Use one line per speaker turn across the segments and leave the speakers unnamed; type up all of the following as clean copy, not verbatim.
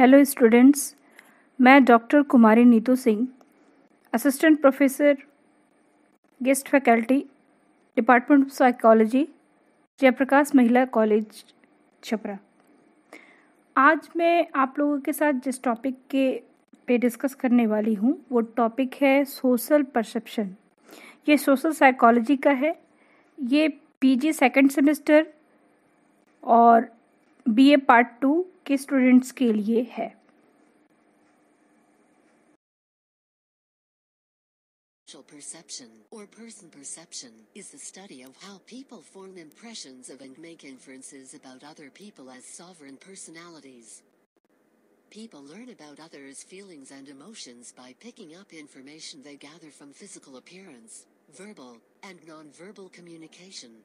Hello students, मैं doctor Kumari Neetu Singh, assistant professor, guest faculty, department of psychology, Jayaprakash Mahila college Chhapra. आज मैं आप लोगों के साथ जिस टॉपिक पे डिस्कस करने वाली हूँ वो टॉपिक है सोशल परसेप्शन। ये सोशल साइकोलॉजी का है। ये पीजी सेकंड सेमेस्टर और बीए पार्ट 2 के स्टूडेंट्स के लिए है।
Social perception, or person perception, is the study of how people form impressions of and make inferences about other people as sovereign personalities. People learn about others' feelings and emotions by picking up information they gather from physical appearance, verbal, and non-verbal communication.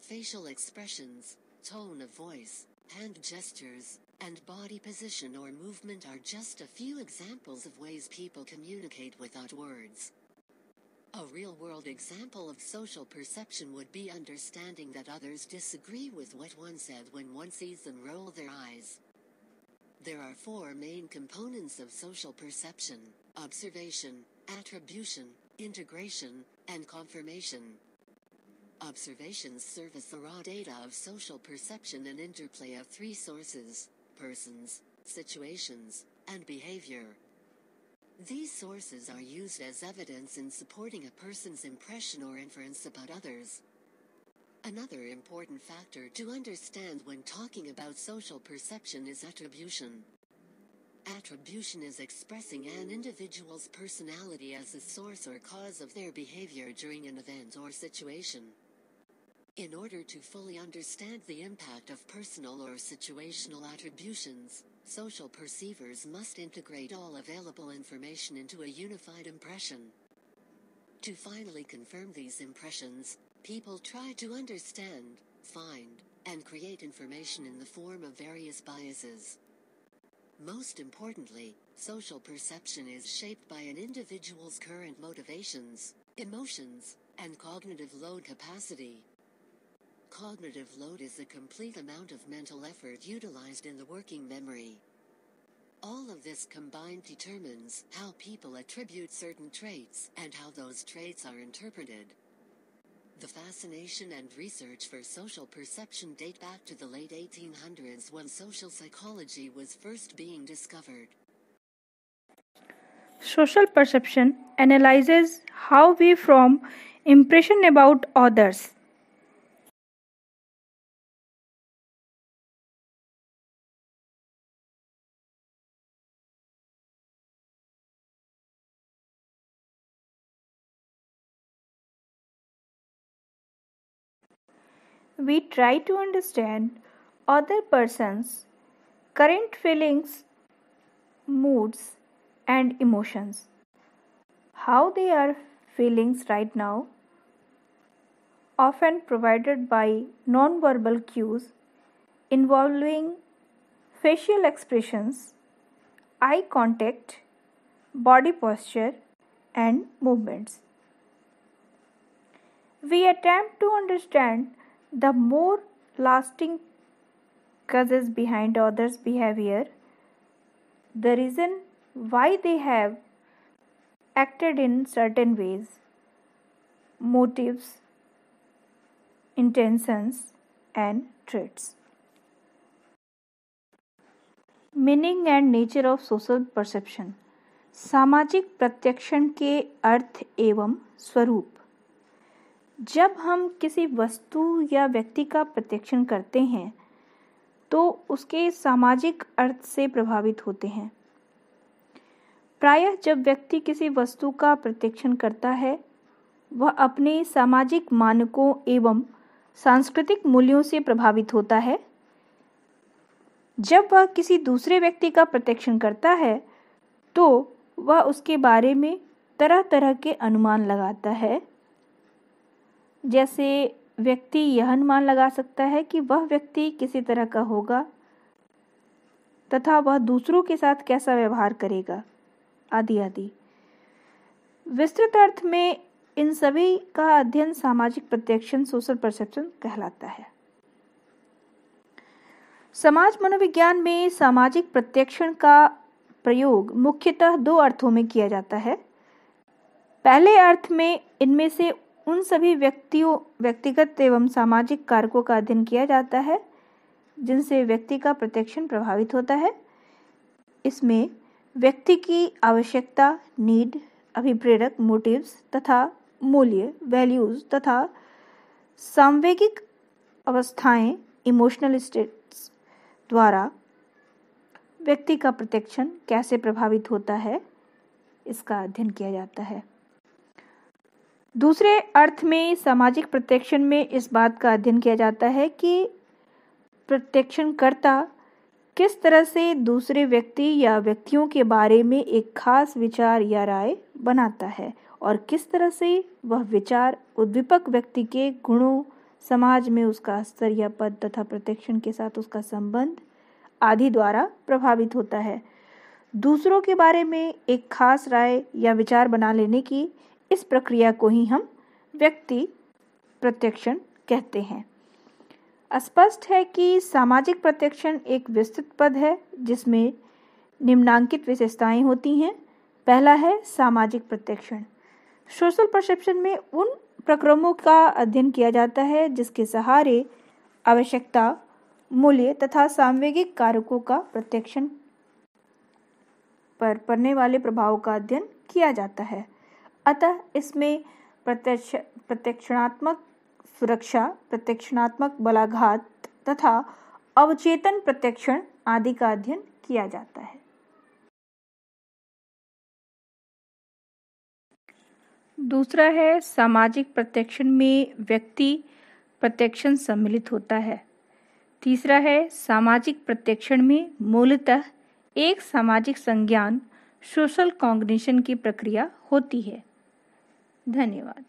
Facial expressions, tone of voice, hand gestures, and body position or movement are just a few examples of ways people communicate without words. A real-world example of social perception would be understanding that others disagree with what one said when one sees them roll their eyes. There are 4 main components of social perception: observation, attribution, integration, and confirmation. Observations serve as the raw data of social perception and interplay of 3 sources: persons, situations, and behavior. These sources are used as evidence in supporting a person's impression or inference about others. Another important factor to understand when talking about social perception is attribution. Attribution is expressing an individual's personality as the source or cause of their behavior during an event or situation. In order to fully understand the impact of personal or situational attributions, social perceivers must integrate all available information into a unified impression. To finally confirm these impressions, people try to understand, find, and create information in the form of various biases. Most importantly, social perception is shaped by an individual's current motivations, emotions, and cognitive load capacity. Cognitive load is the complete amount of mental effort utilized in the working memory. All of this combined determines how people attribute certain traits and how those traits are interpreted. The fascination and research for social perception date back to the late 1800s when social psychology was first being discovered.
Social perception analyzes how we form impression about others. We try to understand other person's current feelings, moods, and emotions. How they are feeling right now, often provided by non-verbal cues involving facial expressions, eye contact, body posture, and movements. We attempt to understand the more lasting causes behind others' behavior, the reason why they have acted in certain ways, motives, intentions, and traits. Meaning and nature of social perception. सामाजिक प्रत्यक्षण के अर्थ एवं स्वरूप। जब हम किसी वस्तु या व्यक्ति का प्रत्यक्षण करते हैं तो उसके सामाजिक अर्थ से प्रभावित होते हैं। प्रायः जब व्यक्ति किसी वस्तु का प्रत्यक्षण करता है वह अपने सामाजिक मानकों एवं सांस्कृतिक मूल्यों से प्रभावित होता है। जब वह किसी दूसरे व्यक्ति का प्रत्यक्षण करता है तो वह उसके बारे में तरह तरह के अनुमान लगाता है। जैसे व्यक्ति यह अनुमान लगा सकता है कि वह व्यक्ति किसी तरह का होगा तथा वह दूसरों के साथ कैसा व्यवहार करेगा, आदि आदि। विस्तृत अर्थ में इन सभी का अध्ययन सामाजिक प्रत्यक्षण सोशल परसेप्शन कहलाता है। समाज मनोविज्ञान में सामाजिक प्रत्यक्षण का प्रयोग मुख्यतः दो अर्थों में किया जाता है। पहले अर्थ में इनमें से उन सभी व्यक्तिगत एवं सामाजिक कारकों का अध्ययन किया जाता है जिनसे व्यक्ति का प्रत्यक्षण प्रभावित होता है। इसमें व्यक्ति की आवश्यकता, नीड, अभिप्रेरक, मोटिव्स तथा मूल्य, वैल्यूज तथा सांवेगिक अवस्थाएं, इमोशनल स्टेट्स द्वारा व्यक्ति का प्रत्यक्षण कैसे प्रभावित होता है, इसका अध्ययन किया जाता है। दूसरे अर्थ में सामाजिक प्रत्यक्षण में इस बात का अध्ययन किया जाता है कि प्रत्यक्षणकर्ता किस तरह से दूसरे व्यक्ति या व्यक्तियों के बारे में एक खास विचार या राय बनाता है और किस तरह से वह विचार उद्दीपक व्यक्ति के गुणों, समाज में उसका स्तर या पद तथा प्रत्यक्षण के साथ उसका संबंध आदि द्वारा प्रभावित होता है। दूसरों के बारे में एक खास राय या विचार बना लेने की इस प्रक्रिया को ही हम व्यक्ति प्रत्यक्षण कहते हैं। स्पष्ट है कि सामाजिक प्रत्यक्षण एक विस्तृत पद है जिसमें निम्नांकित विशेषताएं होती हैं। पहला है सामाजिक प्रत्यक्षण। सोशल परसेप्शन में उन प्रक्रमों का अध्ययन किया जाता है जिसके सहारे आवश्यकता, मूल्य तथा सांवेगिक कारकों का प्रत्यक्षण पर पड़ने वाले प्रभाव का अध्ययन किया जाता है। अतः इसमें प्रत्यक्षणात्मक सुरक्षा, प्रत्यक्षणात्मक बलाघात तथा अवचेतन प्रत्यक्षण आदि का अध्ययन किया जाता है। दूसरा है सामाजिक प्रत्यक्षण में व्यक्ति प्रत्यक्षण सम्मिलित होता है। तीसरा है सामाजिक प्रत्यक्षण में मूलतः एक सामाजिक संज्ञान, सोशल कॉग्निशन की प्रक्रिया होती है। धन्यवाद।